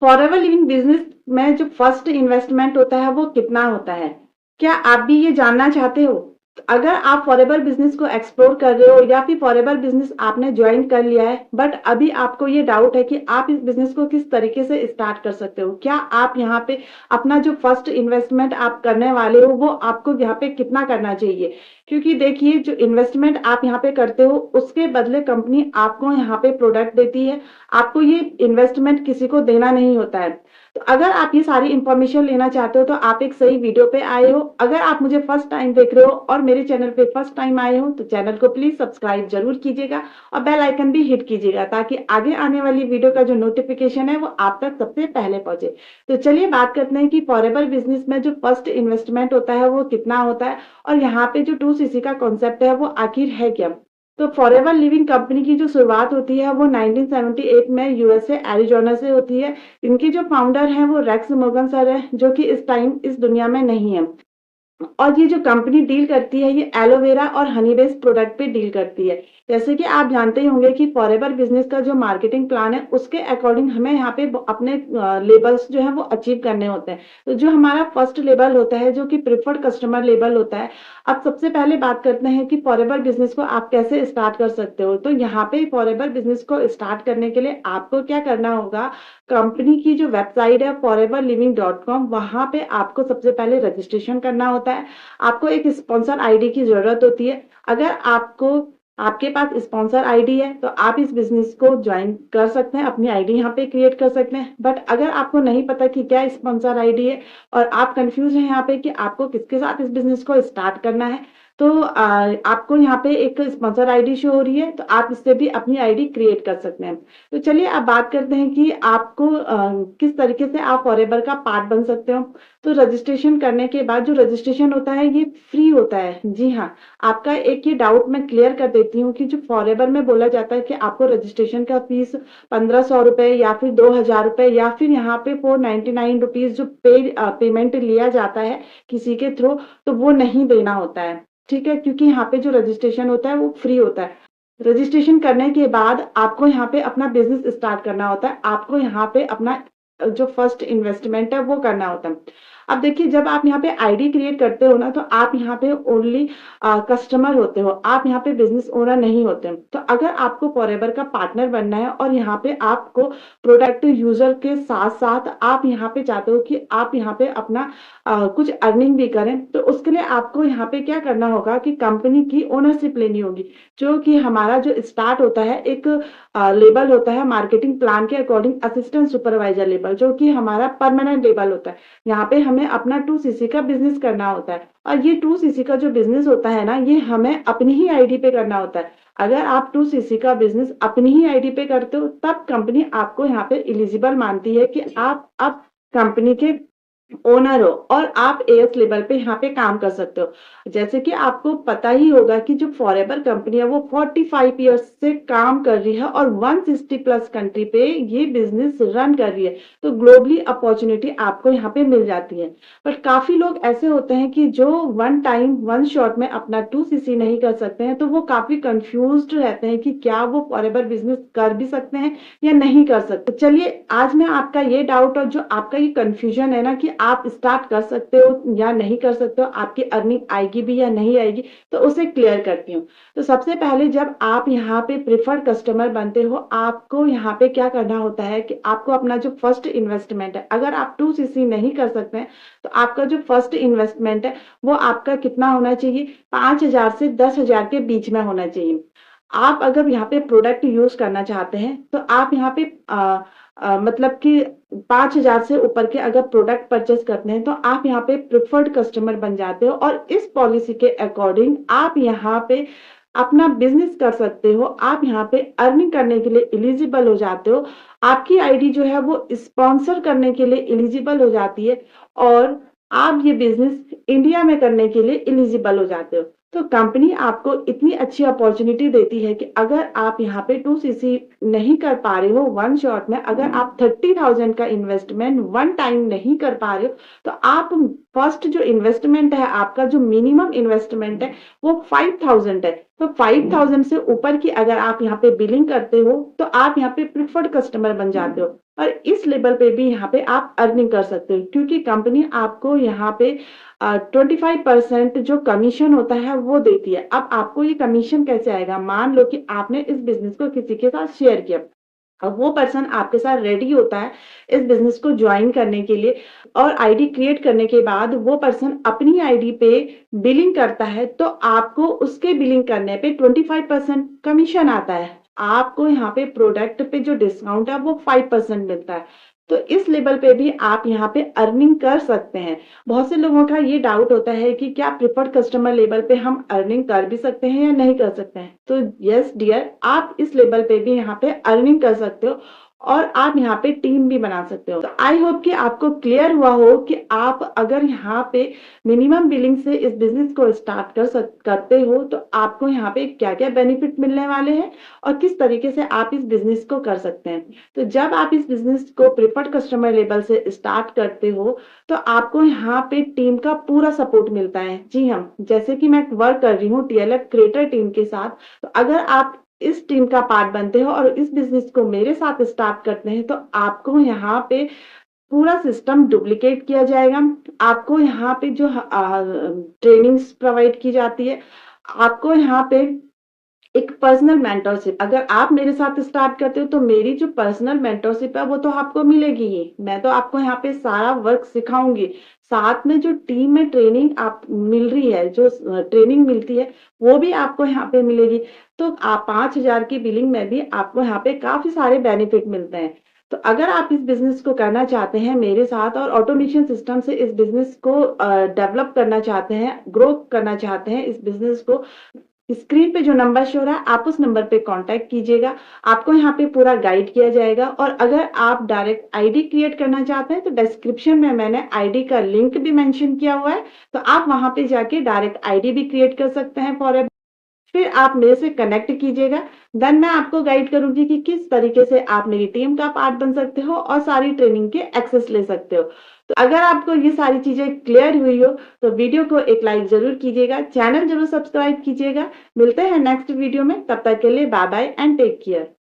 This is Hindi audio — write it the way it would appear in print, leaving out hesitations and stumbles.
फॉरएवर लिविंग बिजनेस में जो फर्स्ट इन्वेस्टमेंट होता है वो कितना होता है? क्या आप भी ये जानना चाहते हो? तो अगर आप फॉरएवर बिजनेस को एक्सप्लोर कर रहे हो या फिर फॉरएवर बिजनेस आपने ज्वाइन कर लिया है बट अभी आपको ये डाउट है कि आप इस बिजनेस को किस तरीके से स्टार्ट कर सकते हो, क्या आप यहाँ पे अपना जो फर्स्ट इन्वेस्टमेंट आप करने वाले हो वो आपको यहाँ पे कितना करना चाहिए? क्योंकि देखिए जो इन्वेस्टमेंट आप यहाँ पे करते हो उसके बदले कंपनी आपको यहाँ पे प्रोडक्ट देती है, आपको ये इन्वेस्टमेंट किसी को देना नहीं होता है। तो अगर आप ये सारी इन्फॉर्मेशन लेना चाहते हो तो आप एक सही वीडियो पे आए हो। अगर आप मुझे फर्स्ट टाइम देख रहे हो और मेरे चैनल पे फर्स्ट टाइम आए हो तो चैनल को प्लीज सब्सक्राइब जरूर कीजिएगा और बेल आइकन भी हिट कीजिएगा ताकि आगे आने वाली वीडियो का जो नोटिफिकेशन है वो आप तक सबसे पहले पहुंचे। तो चलिए बात करते हैं कि फॉरएवर बिजनेस में जो फर्स्ट इन्वेस्टमेंट होता है वो कितना होता है और यहाँ पे जो 2cc का कॉन्सेप्ट है वो आखिर है क्या। तो फॉरएवर लिविंग कंपनी की जो शुरुआत होती है वो 1978 में यूएसए एरिजोना से होती है। इनके जो फाउंडर हैं वो रेक्स मोर्गन सर है जो कि इस टाइम इस दुनिया में नहीं है। और ये जो कंपनी डील करती है ये एलोवेरा और हनी बेस्ड प्रोडक्ट पे डील करती है। जैसे कि आप जानते ही होंगे कि फॉरएवर बिजनेस का जो मार्केटिंग प्लान है उसके अकॉर्डिंग हमें यहाँ पे अपने लेबल्स जो है वो अचीव करने होते हैं। तो जो हमारा फर्स्ट लेबल होता है जो कि प्रिफर्ड कस्टमर लेबल होता है। अब सबसे पहले बात करते हैं कि फॉरएवर बिजनेस को आप कैसे स्टार्ट कर सकते हो। तो यहाँ पे फॉरएवर बिजनेस को स्टार्ट करने के लिए आपको क्या करना होगा, कंपनी की जो वेबसाइट है foreverliving.com वहां पे आपको सबसे पहले रजिस्ट्रेशन करना होता है। आपको एक स्पॉन्सर आईडी की जरूरत होती है। अगर आपके पास स्पॉन्सर आईडी है तो आप इस बिजनेस को ज्वाइन कर सकते हैं, अपनी आईडी यहाँ पे क्रिएट कर सकते हैं। बट अगर आपको नहीं पता कि क्या स्पॉन्सर आईडी है और आप कंफ्यूज हैं यहाँ पे कि आपको किसके साथ इस बिजनेस को स्टार्ट करना है तो आपको यहाँ पे एक स्पॉन्सर आईडी शो हो रही है तो आप इससे भी अपनी आईडी क्रिएट कर सकते हैं। तो चलिए अब बात करते हैं कि आपको किस तरीके से आप फॉरएवर का पार्ट बन सकते हो। तो रजिस्ट्रेशन करने के बाद जो रजिस्ट्रेशन होता है ये फ्री होता है। जी हाँ, आपका एक ये डाउट मैं क्लियर कर देती हूँ कि जो फॉरएवर में बोला जाता है कि आपको रजिस्ट्रेशन का फीस 1500 रुपए या फिर 2000 रुपए या फिर यहाँ पे 499 रुपीज जो पेमेंट लिया जाता है किसी के थ्रू, तो वो नहीं देना होता है। ठीक है, क्योंकि यहाँ पे जो रजिस्ट्रेशन होता है वो फ्री होता है। रजिस्ट्रेशन करने के बाद आपको यहाँ पे अपना बिजनेस स्टार्ट करना होता है। आपको यहाँ पे अपना जो फर्स्ट इन्वेस्टमेंट है वो करना होता है। अब देखिए जब आप यहाँ पे आईडी क्रिएट करते हो ना तो आप यहाँ पे ओनली कस्टमर होते हो, आप यहाँ पे बिजनेस ओनर नहीं होते। तो अगर आपको फॉरएवर का पार्टनर बनना है और यहाँ पे आपको प्रोडक्ट यूजर के साथ साथ आप यहाँ पे चाहते हो कि आप यहाँ पे अपना कुछ अर्निंग भी करें तो उसके लिए आपको यहाँ पे क्या करना होगा कि कंपनी की ओनरशिप लेनी होगी। जो कि हमारा जो स्टार्ट होता है एक लेबल होता है मार्केटिंग प्लान के अकॉर्डिंग असिस्टेंट सुपरवाइजर लेबल जो कि हमारा परमानेंट लेबल होता है। यहाँ पे हमें अपना 2cc का बिजनेस करना होता है और ये 2cc का जो बिजनेस होता है ना ये हमें अपनी ही आईडी पे करना होता है। अगर आप 2cc का बिजनेस अपनी ही आईडी पे करते हो तब कंपनी आपको यहाँ पे एलिजिबल मानती है कि आप अब कंपनी के ओनर हो और आप एएस लेवल पे यहाँ पे काम कर सकते हो। जैसे कि आपको पता ही होगा कि जो फॉरएवर कंपनी है वो 45 इयर्स से काम कर रही है और 160 प्लस कंट्री पे ये बिजनेस रन कर रही है। तो ग्लोबली अपॉर्चुनिटी आपको यहाँ पे मिल जाती है। बट काफी लोग ऐसे होते हैं कि जो वन टाइम वन शॉट में अपना 2cc नहीं कर सकते हैं तो वो काफी कंफ्यूज्ड रहते हैं कि क्या वो फॉरएवर बिजनेस कर भी सकते हैं या नहीं कर सकते। चलिए आज मैं आपका ये डाउट और जो आपका ये कंफ्यूजन है ना कि आप स्टार्ट कर सकते हो या नहीं कर सकते हो, आपकी अर्निंग आएगी भी या नहीं आएगी, तो उसे क्लियर करती हूँ। तो सबसे पहले जब आप यहाँ पे प्रिफर्ड कस्टमर बनते हो आपको यहाँ पे क्या करना होता है कि आपको अपना जो फर्स्ट इन्वेस्टमेंट है, अगर आप 2cc नहीं कर सकते हैं तो आपका जो फर्स्ट इन्वेस्टमेंट है वो आपका कितना होना चाहिए, 5000 से 10,000 के बीच में होना चाहिए। आप अगर यहाँ पे प्रोडक्ट यूज करना चाहते हैं तो आप यहाँ पे मतलब कि 5000 से ऊपर के अगर प्रोडक्ट परचेस करते हैं तो आप यहाँ पे प्रिफर्ड कस्टमर बन जाते हो और इस पॉलिसी के अकॉर्डिंग आप यहाँ पे अपना बिजनेस कर सकते हो। आप यहाँ पे अर्निंग करने के लिए एलिजिबल हो जाते हो। आपकी आईडी जो है वो स्पॉन्सर करने के लिए एलिजिबल हो जाती है और आप ये बिजनेस इंडिया में करने के लिए एलिजिबल हो जाते हो। तो कंपनी आपको इतनी अच्छी अपॉर्चुनिटी देती है कि अगर आप यहाँ पे 2cc नहीं कर पा रहे हो वन शॉट में, अगर आप 30,000 का इन्वेस्टमेंट वन टाइम नहीं कर पा रहे हो तो आप फर्स्ट जो इन्वेस्टमेंट है, आपका जो मिनिमम इन्वेस्टमेंट है वो 5,000 है। तो 5000 से ऊपर की अगर आप यहाँ पे बिलिंग करते हो तो आप यहाँ पे प्रिफर्ड कस्टमर बन जाते हो और इस लेवल पे भी यहाँ पे आप अर्निंग कर सकते हो, क्योंकि कंपनी आपको यहाँ पे 25% जो कमीशन होता है वो देती है। अब आपको ये कमीशन कैसे आएगा? मान लो कि आपने इस बिजनेस को किसी के साथ शेयर किया, अब वो पर्सन आपके साथ रेडी होता है इस बिजनेस को ज्वाइन करने के लिए और आईडी क्रिएट करने के बाद वो पर्सन अपनी आईडी पे बिलिंग करता है, तो आपको उसके बिलिंग करने पे 25% कमीशन आता है। आपको यहाँ पे प्रोडक्ट पे जो डिस्काउंट है वो 5% मिलता है। तो इस लेवल पे भी आप यहाँ पे अर्निंग कर सकते हैं। बहुत से लोगों का ये डाउट होता है कि क्या प्रिफर्ड कस्टमर लेवल पे हम अर्निंग कर भी सकते हैं या नहीं कर सकते हैं? तो यस डियर, आप इस लेवल पे भी यहाँ पे अर्निंग कर सकते हो और आप यहाँ पे टीम भी बना सकते हो। तो आई होप कि आपको क्लियर हुआ हो कि आप अगर यहाँ पे मिनिमम बिलिंग से इस बिजनेस को स्टार्ट करते हो तो आपको यहाँ पे क्या-क्या बेनिफिट मिलने वाले हैं और किस तरीके से आप इस बिजनेस को कर सकते हैं। तो जब आप इस बिजनेस को प्रिफर्ड कस्टमर लेवल से स्टार्ट करते हो तो आपको यहाँ पे टीम का पूरा सपोर्ट मिलता है। जी हाँ, जैसे कि मैं वर्क कर रही हूँ टीएलएफ क्रिएटर टीम के साथ, तो अगर आप इस टीम का पार्ट बनते हो और इस बिजनेस को मेरे साथ स्टार्ट करते हैं तो आपको यहाँ पे पूरा सिस्टम डुप्लीकेट किया जाएगा। आपको यहाँ पे जो ट्रेनिंग्स प्रोवाइड की जाती है, आपको यहाँ पे एक पर्सनल मेंटरशिप, अगर आप मेरे साथ स्टार्ट करते हो तो मेरी जो पर्सनल मेंटरशिप है वो तो आपको मिलेगी ही। मैं तो आपको यहाँ पे सारा वर्क सिखाऊंगी, साथ में जो टीम में ट्रेनिंग आप मिल रही है, जो ट्रेनिंग मिलती है वो भी आपको यहाँ पे मिलेगी। तो आप 5000 की बिलिंग में भी आपको यहाँ पे काफी सारे बेनिफिट मिलते हैं। तो अगर आप इस बिजनेस को करना चाहते हैं मेरे साथ और ऑटोमेशन सिस्टम से इस बिजनेस को डेवलप करना चाहते हैं, ग्रो करना चाहते हैं इस बिजनेस को, स्क्रीन पे जो नंबर शो हो रहा है आप उस नंबर पे कांटेक्ट कीजिएगा। आपको यहाँ पे पूरा गाइड किया जाएगा और अगर आप डायरेक्ट आईडी क्रिएट करना चाहते हैं तो डिस्क्रिप्शन में मैंने आईडी का लिंक भी मेंशन किया हुआ है, तो आप वहां पे जाके डायरेक्ट आईडी भी क्रिएट कर सकते हैं फॉर। फिर आप मेरे से कनेक्ट कीजिएगा, देन मैं आपको गाइड करूंगी कि किस तरीके से आप मेरी टीम का पार्ट बन सकते हो और सारी ट्रेनिंग के एक्सेस ले सकते हो। तो अगर आपको ये सारी चीजें क्लियर हुई हो तो वीडियो को एक लाइक जरूर कीजिएगा, चैनल जरूर सब्सक्राइब कीजिएगा। मिलते हैं नेक्स्ट वीडियो में, तब तक के लिए bye bye and take care.